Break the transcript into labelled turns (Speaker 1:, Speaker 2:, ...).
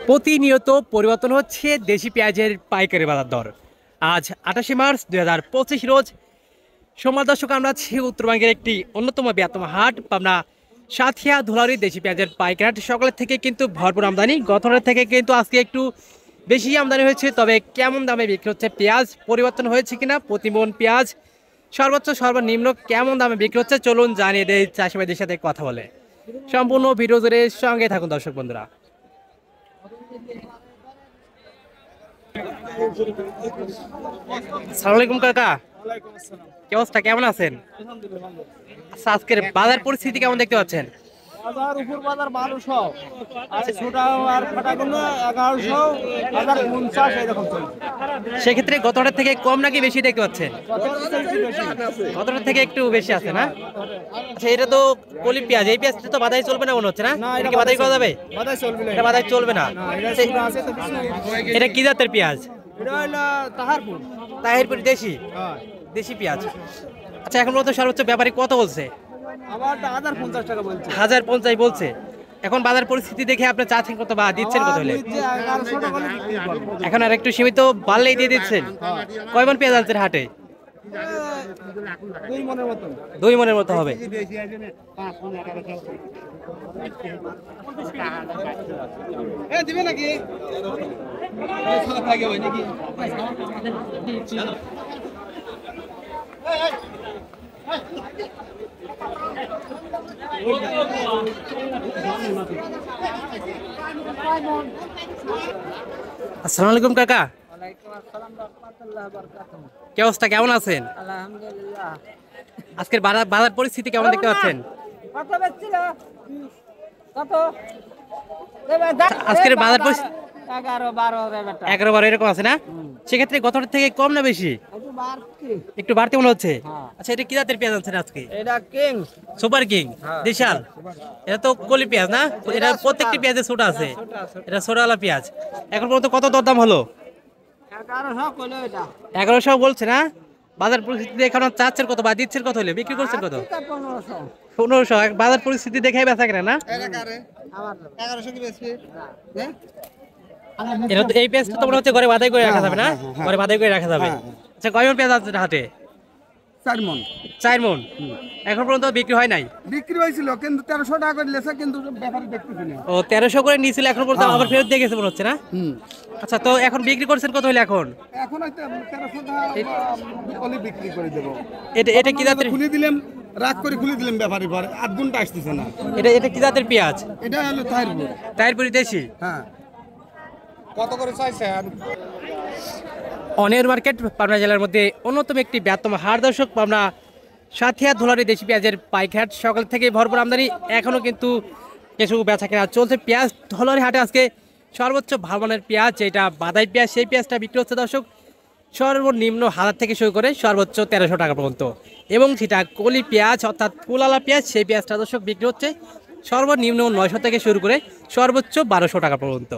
Speaker 1: প্রতিনিয়ত পরিবর্তন হচ্ছে দেশি পেঁয়াজের পাইকারি বাজার দর। আজ 28 মার্চ 2025 রোজ সোমবার। দর্শক, আমরা আছি উত্তরবঙ্গের একটি অন্যতম বৃহত্তম হাট, পাবনা সাথিয়া ধুলারি দেশি পেঁয়াজের পাইকারি হাট। সকালের থেকে কিন্তু ভরপুর আমদানি, গতরের থেকে কিন্তু আজকে একটু বেশি আমদানি হয়েছে। তবে কেমন দামে বিক্রি হচ্ছে পেঁয়াজ, পরিবর্তন হয়েছে কিনা, প্রতিমন পেঁয়াজ সর্বোচ্চ সর্বনিম্ন কেমন দামে বিক্রি হচ্ছে, চলুন জানিয়ে দেয় চাষিবাদের সাথে কথা বলে। সম্পূর্ণ ভিডিও জুড়ে সঙ্গে থাকুন দর্শক বন্ধুরা। আসসালামু আলাইকুম কাকা, কি অবস্থা, কেমন আছেন? আচ্ছা, আজকের বাজার পরিস্থিতি কেমন দেখতে পাচ্ছেন?
Speaker 2: বাজার উপর বাজার 1200 আর ছোট আর ফাটাগুলো 1100 1050 এরকম চলছে।
Speaker 1: সেক্ষেত্রে গতটার থেকে কম নাকি বেশি দেখতে পাচ্ছেন? গতটার থেকে একটু বেশি আছে না? আচ্ছা, এটা তো কলি পেঁয়াজ, এই পেঁয়াজটা তো বাদাই চলবে না মনে হচ্ছে না? এটা কি বাদাই করা যাবে?
Speaker 2: বাজার চলবে না,
Speaker 1: এটা বাদাই চলবে না। এটা কি জাতের পেঁয়াজ?
Speaker 2: এটা হলো তাহারপুর।
Speaker 1: তাহিরপুর দেশি,
Speaker 2: হ্যাঁ,
Speaker 1: দেশি পেঁয়াজ। আচ্ছা, এখন পর্যন্ত সর্বোচ্চ ব্যাপারী কত বলছে?
Speaker 2: আবার 1050 টাকা বলছে।
Speaker 1: 1050 বলছে। এখন বাজার পরিস্থিতি দেখে আপনি চাচ্ছেন কত বা দিচ্ছেন কত হলে?
Speaker 2: 1100 টাকা হলে বিক্রি করব।
Speaker 1: এখন আর একটু সীমিত বাড়লেই দিয়ে দিচ্ছেন। কয় মন পেঁয়াজ আনছেন হাটে?
Speaker 2: 2 মনের মতন।
Speaker 1: 2 মনের মতো হবে।
Speaker 2: এ দিবে নাকি? সারা থাকে ভাই নাকি?
Speaker 1: আসসালামু আলাইকুম কাকা,
Speaker 2: ওয়ালাইকুম আসসালাম রাহমাতুল্লাহি ওয়া বারাকাতুহু।
Speaker 1: কি অবস্থা, কেমন আছেন?
Speaker 2: আলহামদুলিল্লাহ।
Speaker 1: আজকের বাজার পরিস্থিতি কেমন দেখতে পাচ্ছেন?
Speaker 2: কত বেচছিল? কত?
Speaker 1: আজকের বাজার পরিস্থিতি
Speaker 2: 11 12 রে বেটা।
Speaker 1: 11-12 এরকম আছে না? সেক্ষেত্রে গতটার থেকে কম না বেশি?
Speaker 2: একটু বাড়তি।
Speaker 1: একটু বাড়তি মনে হচ্ছে।
Speaker 2: হ্যাঁ।
Speaker 1: আচ্ছা, এটা কি জাতের পেঁয়াজ আনছেন আজকে?
Speaker 2: এটা কিং।
Speaker 1: সুপার কিং দেশাল। এটা তো কলি পেঁয়াজ না? এটা প্রত্যেকটি পেঁয়াজে ছোট আছে। এটা ছোটওয়ালা পেঁয়াজ। এখন পর্যন্ত কত দরদাম হলো?
Speaker 2: 1100 কইলো এটা।
Speaker 1: 1100 বলছে না? বাজার পরিস্থিতি দেখে এখন চাচ্ছেন কত বা দিচ্ছেন কত হলে, বিক্রি করছেন কত?
Speaker 2: 1500।
Speaker 1: 1500। বাজার পরিস্থিতি দেখে বেচা কেনা না?
Speaker 2: এটা কারে? আমার 1100 কি বেচবি? হ্যাঁ?
Speaker 1: এটা তো এই পেঁয়াজটা তো মনে হচ্ছে ঘরে বাদাই করে রাখা যাবে না? ঘরে বাদাই করে রাখা যাবে। আচ্ছা, কয় মণ পেঁয়াজ আছে হাটে?
Speaker 2: 4 মণ।
Speaker 1: 4 মণ। এখন পর্যন্ত বিক্রি হয় নাই?
Speaker 2: বিক্রি হয়েছিল কিন্তু 1300 টাকা করে লেছে, কিন্তু ব্যাপারে দেখতেছি না।
Speaker 1: ও, 1300 করে নিয়েছিল, এখন পর্যন্ত আবার ফেরত দিয়ে গেছে মনে হচ্ছে না? আচ্ছা, তো এখন বিক্রি করছেন কত হলে এখন?
Speaker 2: এখন হয়তো 1300 টাকা বলে বিক্রি করে দেব।
Speaker 1: এটা কি জাতের?
Speaker 2: খুলে দিলাম, রাগ করে খুলে দিলাম ব্যাপারে, পরে আধ ঘন্টা আসতেছে না।
Speaker 1: এটা কি জাতের পেঁয়াজ?
Speaker 2: এটা হলো তাহিরপুর।
Speaker 1: তাহিরপুরি দেশি।
Speaker 2: হ্যাঁ। কত করে চাইছেন?
Speaker 1: অনিয়র মার্কেট পাবনা জেলার মধ্যে অন্যতম একটি বৃহত্তম হাট। দর্শক, পাবনা সাথিয়া ধুলারি দেশি পেঁয়াজের পাইকারি হাট, সকাল থেকে ভরপুর আমদানি, এখনও কিন্তু কিছু বেচা কেনা চলছে। পেঁয়াজ ধুলারি হাটে আজকে সর্বোচ্চ ভালো মানের পেঁয়াজ, যেটা বাদাই পেঁয়াজ, সেই পেঁয়াজটা বিক্রি হচ্ছে দর্শক সর্বনিম্ন 1000 থেকে শুরু করে সর্বোচ্চ 1300 টাকা পর্যন্ত। এবং সেটা কলি পেঁয়াজ অর্থাৎ ফুলালা পেঁয়াজ, সেই পেঁয়াজটা দর্শক বিক্রি হচ্ছে সর্বনিম্ন 900 থেকে শুরু করে সর্বোচ্চ 1200 টাকা পর্যন্ত।